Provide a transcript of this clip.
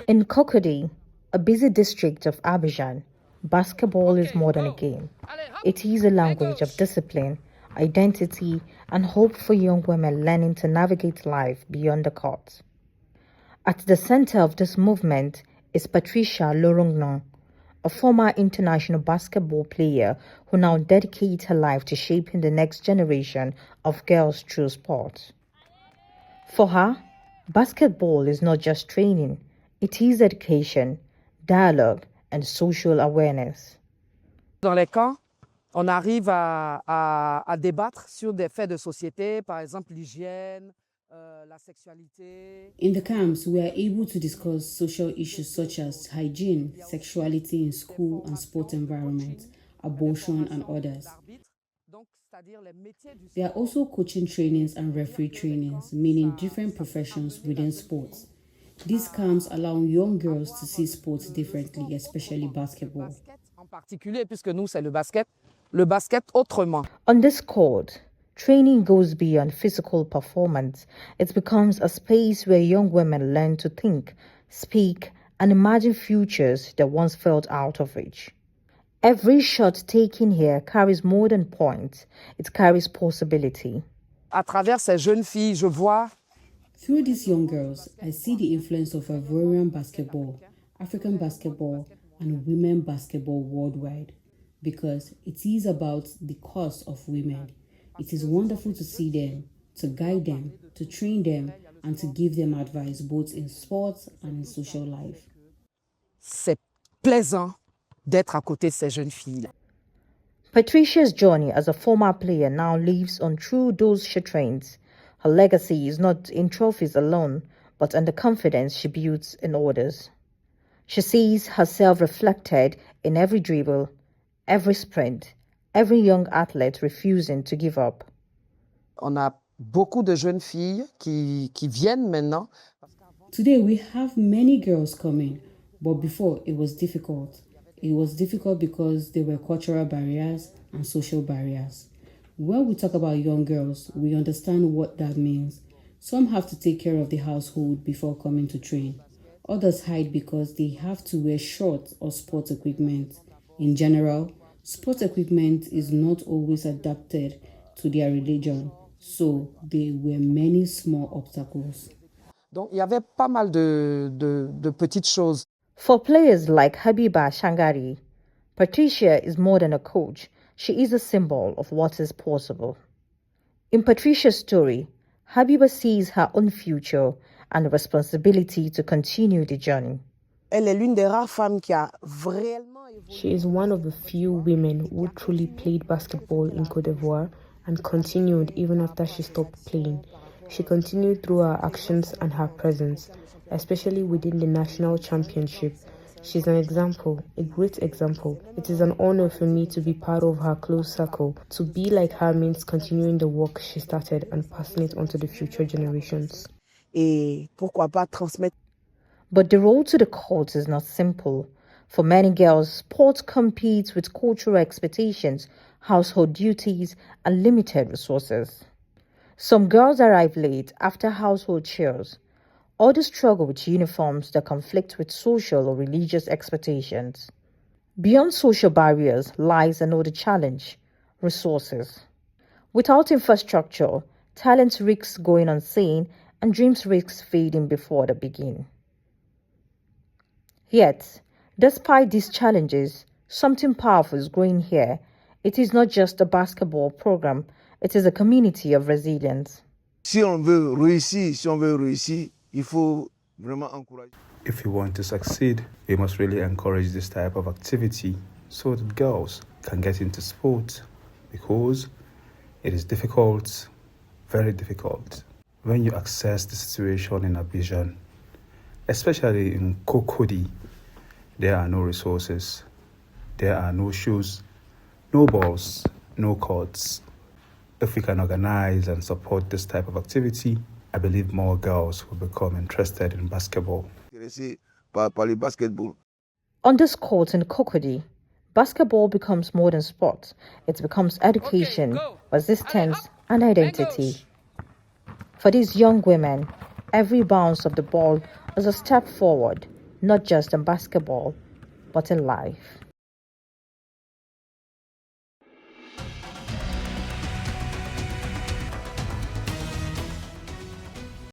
In Cocody, a busy district of Abidjan, basketball is more than a game. It is a language of discipline, identity, and hope for young women learning to navigate life beyond the court. At the center of this movement is Patricia Lurong, a former international basketball player who now dedicates her life to shaping the next generation of girls through sport. For her, basketball is not just training, it is education, dialogue, and social awareness. Dans les camps, on arrive à débattre sur des faits de société, par exemple l'hygiène, la sexualité. In the camps, we are able to discuss social issues such as hygiene, sexuality in school and sport environment, abortion, and others. There are also coaching trainings and referee trainings, meaning different professions within sports. These camps allow young girls to see sports differently, especially basketball. En particulier, puisque nous, c'est le basket autrement. On this court, training goes beyond physical performance. It becomes a space where young women learn to think, speak, and imagine futures that once felt out of reach. Every shot taken here carries more than points. It carries possibility. À travers ces jeunes filles, je vois. Through these young girls, I see the influence of Ivorian basketball, African basketball, and women basketball worldwide, because it is about the cause of women. It is wonderful to see them, to guide them, to train them, and to give them advice both in sports and in social life. C'est plaisant d'être à côté de ces jeunes filles. Patricia's journey as a former player now lives on through those she trains. Her legacy is not in trophies alone, but in the confidence she builds in others. She sees herself reflected in every dribble, every sprint, every young athlete refusing to give up. On a beaucoup de jeunes filles qui viennent maintenant. Today we have many girls coming, but before it was difficult. It was difficult because there were cultural barriers and social barriers. When we talk about young girls, we understand what that means. Some have to take care of the household before coming to train. Others hide because they have to wear shorts or sports equipment. In general, sports equipment is not always adapted to their religion, so there were many small obstacles. Donc, il y avait pas mal de petites choses. For players like Habiba Shangari, Patricia is more than a coach. She is a symbol of what is possible. In Patricia's story, Habiba sees her own future and the responsibility to continue the journey. Elle est l'une des rares femmes qui a vraiment évolué. She is one of the few women who truly played basketball in Côte d'Ivoire and continued even after she stopped playing. She continued through her actions and her presence, especially within the national championship. She's an example, a great example. It is an honor for me to be part of her close circle. To be like her means continuing the work she started and passing it on to the future generations. Et pourquoi pas transmettre. But the road to the court is not simple. For many girls, sport competes with cultural expectations, household duties, and limited resources. Some girls arrive late after household chores. Others struggle with uniforms that conflict with social or religious expectations. Beyond social barriers lies another challenge: resources. Without infrastructure, talent risks going unseen and dreams risk fading before they begin. Yet, despite these challenges, something powerful is growing here. It is not just a basketball program, it is a community of resilience. Si on veut réussir, il faut vraiment encourager. If we want to succeed, we must really encourage this type of activity so that girls can get into sport, because it is difficult, very difficult. When you assess the situation in Abidjan, especially in Cocody, there are no resources, there are no shoes, no balls, no courts. If we can organize and support this type of activity, I believe more girls will become interested in basketball. On this court in Cocody, basketball becomes more than sport. It becomes education, resistance, and identity. For these young women, Every bounce of the ball is a step forward, not just in basketball, but in life.